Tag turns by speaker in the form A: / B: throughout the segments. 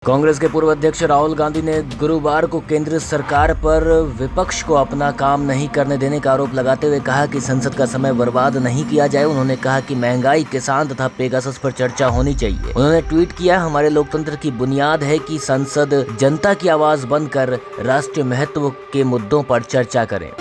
A: कांग्रेस के पूर्व अध्यक्ष राहुल गांधी ने गुरुवार को केंद्र सरकार पर विपक्ष को अपना काम नहीं करने देने का आरोप लगाते हुए कहा कि संसद का समय बर्बाद नहीं किया जाए। उन्होंने कहा कि महंगाई, किसान तथा पेगासस पर चर्चा होनी चाहिए। उन्होंने ट्वीट किया, हमारे लोकतंत्र की बुनियाद है कि संसद जनता की आवाज बनकर राष्ट्रीय महत्व के मुद्दों पर चर्चा करे।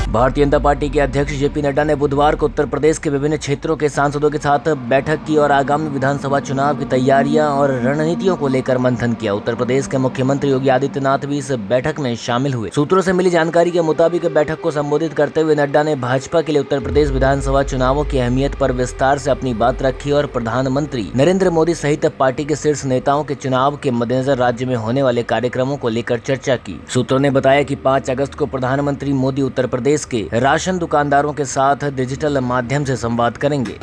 A: भारतीय जनता पार्टी के अध्यक्ष जेपी नड्डा ने बुधवार को उत्तर प्रदेश के विभिन्न क्षेत्रों के सांसदों के साथ बैठक की और आगामी विधानसभा चुनाव की तैयारियां और रणनीतियों को लेकर मंथन किया। उत्तर प्रदेश के मुख्यमंत्री योगी आदित्यनाथ भी इस बैठक में शामिल हुए। सूत्रों से मिली जानकारी के मुताबिक बैठक को संबोधित करते हुए नड्डा ने भाजपा के लिए उत्तर प्रदेश विधानसभा चुनावों की अहमियत पर विस्तार से अपनी बात रखी और प्रधानमंत्री नरेंद्र मोदी सहित पार्टी के शीर्ष नेताओं के चुनाव के मद्देनजर राज्य में होने वाले कार्यक्रमों को लेकर चर्चा की। सूत्रों ने बताया कि 5 अगस्त को प्रधानमंत्री मोदी उत्तर प्रदेश के राशन दुकानदारों के साथ डिजिटल माध्यम से संवाद करेंगे।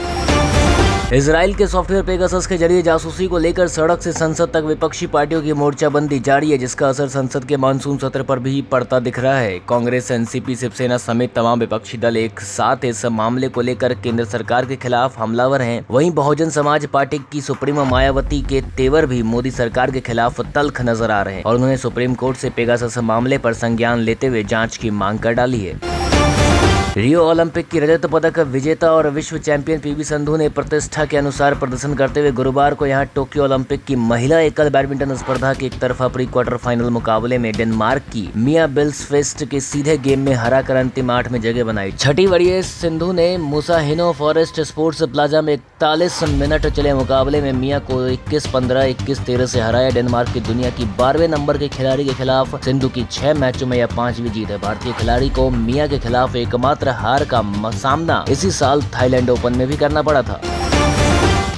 A: इजराइल के सॉफ्टवेयर पेगासस के जरिए जासूसी को लेकर सड़क से संसद तक विपक्षी पार्टियों की मोर्चाबंदी जारी है, जिसका असर संसद के मानसून सत्र पर भी पड़ता दिख रहा है। कांग्रेस, एनसीपी, शिवसेना समेत तमाम विपक्षी दल एक साथ इस मामले को लेकर केंद्र सरकार के खिलाफ हमलावर हैं। वहीं बहुजन समाज पार्टी की सुप्रीमो मायावती के तेवर भी मोदी सरकार के खिलाफ तल्ख नजर आ रहे हैं और उन्होंने सुप्रीम कोर्ट से पेगासस मामले पर संज्ञान लेते हुए जाँच की मांग कर डाली है। रियो ओलंपिक की रजत पदक विजेता और विश्व चैंपियन पीवी संधू ने प्रतिष्ठा के अनुसार प्रदर्शन करते हुए गुरुवार को यहां टोक्यो ओलंपिक की महिला एकल बैडमिंटन स्पर्धा के एक तरफा प्री क्वार्टर फाइनल मुकाबले में डेनमार्क की मिया बिल्सफेस्ट के सीधे गेम में हराकर अंतिम 8 में जगह बनाई। 6वीं वरीय सिंधु ने मुसाहिनो फॉरेस्ट स्पोर्ट्स प्लाजा में 41 मिनट चले मुकाबले में मिया को 21-15, 21-13 से हराया। डेनमार्क की दुनिया की 12वें नंबर के खिलाड़ी के खिलाफ सिंधु की 6 मैचों में यह 5वीं जीत है। भारतीय खिलाड़ी को मिया के खिलाफ एकमात्र हार का सामना इसी साल थाईलैंड ओपन में भी करना पड़ा था।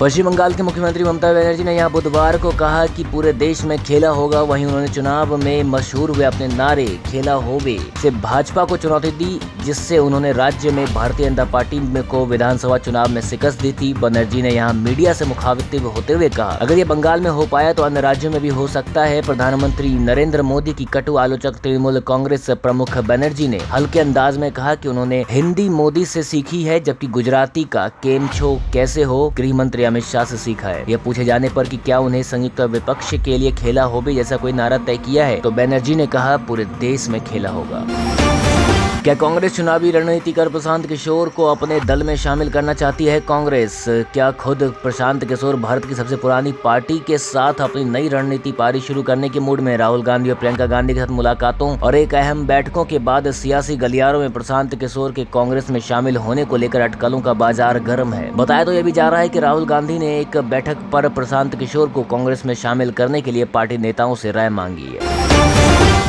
A: पश्चिम बंगाल के मुख्यमंत्री ममता बनर्जी ने यहां बुधवार को कहा कि पूरे देश में खेला होगा। वहीं उन्होंने चुनाव में मशहूर हुए अपने नारे खेला होवे से भाजपा को चुनौती दी, जिससे उन्होंने राज्य में भारतीय जनता पार्टी को विधानसभा चुनाव में शिकस्त दी थी। बनर्जी ने यहां मीडिया से मुखातिब होते हुए कहा, अगर ये बंगाल में हो पाया तो अन्य राज्यों में भी हो सकता है। प्रधानमंत्री नरेंद्र मोदी की कटु आलोचक तृणमूल कांग्रेस प्रमुख बनर्जी ने हल्के अंदाज में कहा कि उन्होंने हिंदी मोदी से सीखी है, जबकि गुजराती का केम छो कैसे हो गृह मंत्री अमित शाह से सीखा है। यह पूछे जाने पर कि क्या उन्हें संयुक्त विपक्ष के लिए खेला होवे जैसा कोई नारा तय किया है, तो बनर्जी ने कहा पूरे देश में खेला होगा। क्या कांग्रेस चुनावी रणनीतिकार प्रशांत किशोर को अपने दल में शामिल करना चाहती है? कांग्रेस क्या खुद प्रशांत किशोर भारत की सबसे पुरानी पार्टी के साथ अपनी नई रणनीति पारी शुरू करने के मूड में? राहुल गांधी और प्रियंका गांधी के साथ मुलाकातों और एक अहम बैठकों के बाद सियासी गलियारों में प्रशांत किशोर के कांग्रेस में शामिल होने को लेकर अटकलों का बाजार गर्म है। बताया तो यह भी जा रहा है कि राहुल गांधी ने एक बैठक पर प्रशांत किशोर को कांग्रेस में शामिल करने के लिए पार्टी नेताओं से राय मांगी है।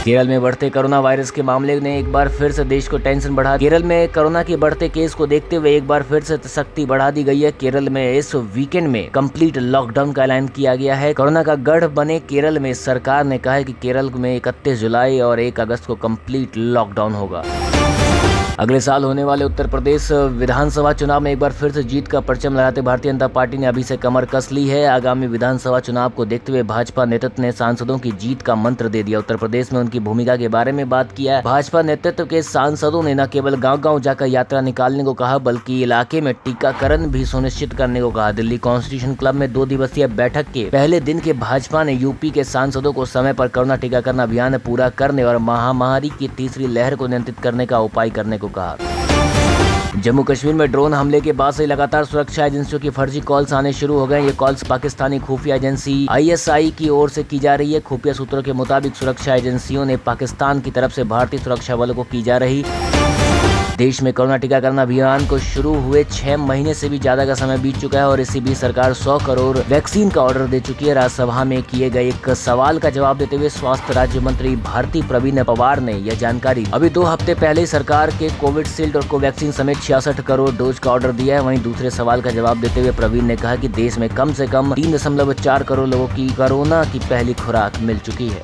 A: केरल में बढ़ते कोरोना वायरस के मामले ने एक बार फिर से देश को टेंशन बढ़ा। केरल में कोरोना के बढ़ते केस को देखते हुए एक बार फिर से सख्ती बढ़ा दी गई है। केरल में इस वीकेंड में कंप्लीट लॉकडाउन का ऐलान किया गया है। कोरोना का गढ़ बने केरल में सरकार ने कहा है कि केरल में 31 जुलाई और 1 अगस्त को कंप्लीट लॉकडाउन होगा। अगले साल होने वाले उत्तर प्रदेश विधानसभा चुनाव में एक बार फिर से जीत का परचम लहराते भारतीय जनता पार्टी ने अभी से कमर कस ली है। आगामी विधानसभा चुनाव को देखते हुए भाजपा नेतृत्व ने सांसदों की जीत का मंत्र दे दिया। उत्तर प्रदेश में उनकी भूमिका के बारे में बात किया। भाजपा नेतृत्व के सांसदों ने न केवल गांव-गांव जाकर यात्रा निकालने को कहा, बल्कि इलाके में टीकाकरण भी सुनिश्चित करने को कहा। दिल्ली कॉन्स्टिट्यूशन क्लब में 2 दिवसीय बैठक के पहले दिन के भाजपा ने यूपी के सांसदों को समय पर कोरोना टीकाकरण अभियान पूरा करने और महामारी की तीसरी लहर को नियंत्रित करने का उपाय करने को कहा। जम्मू कश्मीर में ड्रोन हमले के बाद से लगातार सुरक्षा एजेंसियों की फर्जी कॉल्स आने शुरू हो गए। ये कॉल्स पाकिस्तानी खुफिया एजेंसी ISI की ओर से की जा रही है। खुफिया सूत्रों के मुताबिक सुरक्षा एजेंसियों ने पाकिस्तान की तरफ से भारतीय सुरक्षा बलों को की जा रही देश में कोरोना टीकाकरण अभियान को शुरू हुए 6 महीने से भी ज्यादा का समय बीत चुका है और इसी बीच सरकार 100 करोड़ वैक्सीन का ऑर्डर दे चुकी है। राज्यसभा में किए गए एक सवाल का जवाब देते हुए स्वास्थ्य राज्य मंत्री भारती प्रवीण पवार ने यह जानकारी अभी 2 हफ्ते पहले ही सरकार के कोविशील्ड और कोवैक्सीन समेत 66 करोड़ डोज का ऑर्डर दिया है। वहीं दूसरे सवाल का जवाब देते हुए प्रवीण ने कहा कि देश में कम से कम 3.4 करोड़ लोगों की कोरोना की पहली खुराक मिल चुकी है।